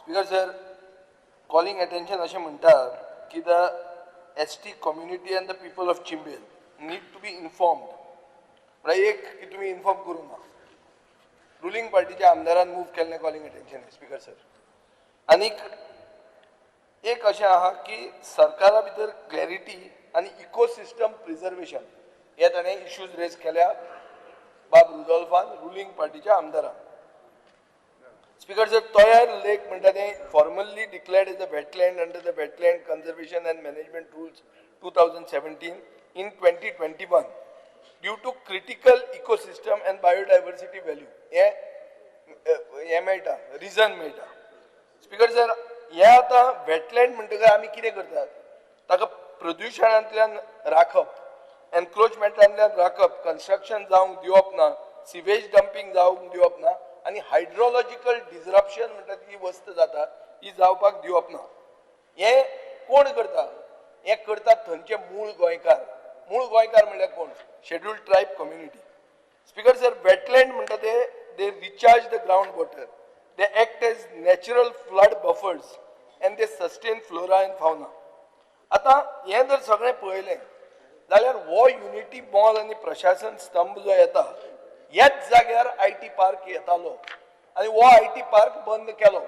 Because sir, calling attention असे म्हणतात की the ST community and the people of Chimbel need to be informed. म्हणजे एक की तुम्ही इन्फॉर्म करू ना. रुलिंग पार्टीच्या आमदारान मूव केल्लें कॉलिंग अटेंशन स्पीकर सर. आणि एक अशें आहा की सरकारा भितर क्लॅरिटी आणि इकोसिस्टम प्रिजर्वेशन हे ताणें इश्यूज रेज केल्या बाब रुडॉल्फान रुलिंग पार्टीच्या आमदारान. स्पीकर सर, तोयार लेक म्हणटा तें formally declared as a wetland under the wetland conservation and management rules 2017 in 2021 due to critical ecosystem and biodiversity value हे मेळटा रिजन मेळटा. स्पीकर सर, हे आतां वेटलँड म्हणटकीर आमी कितें करतात, ताका प्रदुशणांतल्यान राखप, एनक्रोचमेंटांतल्यान राखप, कन्स्ट्रक्शन जावंक दिवप ना, सिवेज डंपिंग जावंक दिवप ना आणि हायड्रोलॉजिकल डिसरप्शन म्हणटा ती वस्त जाता ही जावपाक दिवप ना. हे कोण करता? हे करतात थंयचे मूळ गोंयकार. मूळ गोंयकार म्हणल्यार कोण? Scheduled tribe community. Speaker sir, wetland म्हणटा ते they recharge the ground water, they act as natural flood buffers and they sustain flora and fauna. आता हे जर सगळें पळयलें जाल्यार हो युनिटी मॉल आनी प्रशासन स्तंभ जो येता ह्याच जाग्यार IT पार्क येतालो आणि हो IT पार्क बंद केलो.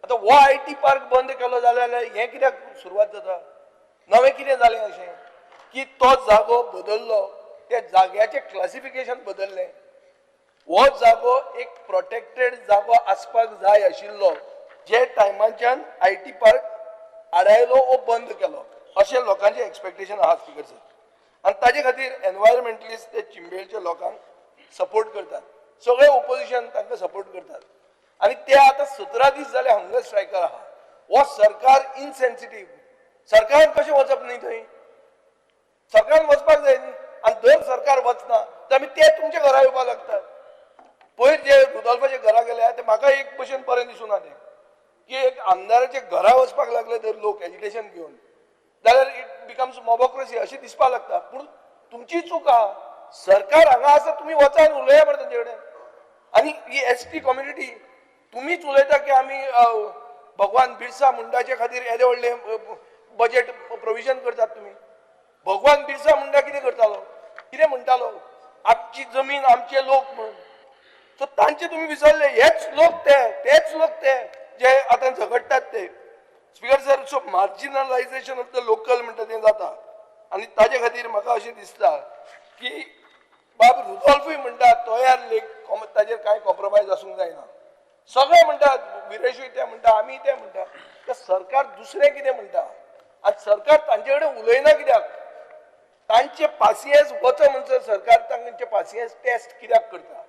आता हो IT पार्क बंद केलो जाल्यार हे कित्याक सुरवात जाता? नवें कितें जालें अशें की तो जागो बदललो, त्या जाग्याचें क्लासिफिकेशन बदललें. हो जागो एक प्रोटेक्टेड जागो आसपाक जाय आशिल्लो, जे टायमाच्यान IT पार्क आडायलो वो बंद केलो अशें लोकांचें एक्सपेक्टेशन आहा स्पीकर सर. आनी ताजे खातीर एनवायरमेंटलिस्ट ते चिंबेलच्या लोकांक सपोर्ट करतात, सगळे ओपोजिशन तांकां सपोर्ट करतात आणि ते आता 17 दीस जाले हंगर स्ट्रायकार आहा. हो सरकार इनसेन्सिटिव्ह. सरकारान कशें वचप न्ही थंय? सरकारान वचपाक जाय न्ही. आनी जर सरकार वचना तर आमी ते तुमच्या घरा येवपाक लागतात. पयर जे रुडॉल्फाचे घरा गेले ते म्हाका एक भशेन बरें दिसूं ना तें की एक आमदाराचे घरा वचपाक लागले जर लोक एज्युकेशन घेवन जाल्यार इट बिकम्स मोबोक्रेसी अशें दिसपाक लागता. पूण तुमची चूक आहा. सरकार हांगा आसा, तुम्ही वचा आनी उलया मरे तांचे कडेन. आनी ही ST कम्युनिटी तुम्हीच उलयता की आमी भगवान बिरसा मुंडाचे खातीर येदे व्हडले बजेट प्रोविजन करतात. तुम्ही भगवान बिरसा मुंडा कितें करतालो, कितें म्हणटालो? आमची जमीन आमचे लोक म्हणून. सो तांचे तुम्ही विसरले. हेच लोक तेच लोक ते जे आतां झगडटात ते. Speaker sir, so marginalisation of the local म्हणटा तें जाता आनी ताजे खातीर म्हाका अशें दिसता की बाब रुडॉल्फूय म्हणटा तोयार लेक ताजेर कांय कॉम्प्रोमायज आसूंक जायना. सगळे म्हणटात, विरेशूय ते म्हणटा, आमी ते म्हणटा. तर सरकार दुसरें कितें म्हणटा आनी सरकार तांचे कडेन उलयना कित्याक? तांचे पासियेंस वच म्हणसर सरकार तांचे पासियेंस टेस्ट कित्याक करता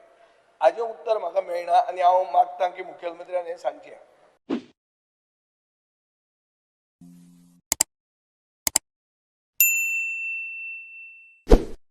हाजें उत्तर म्हाका मेळना आनी हांव मागतां की मुखेलमंत्र्यान हें सांगचें.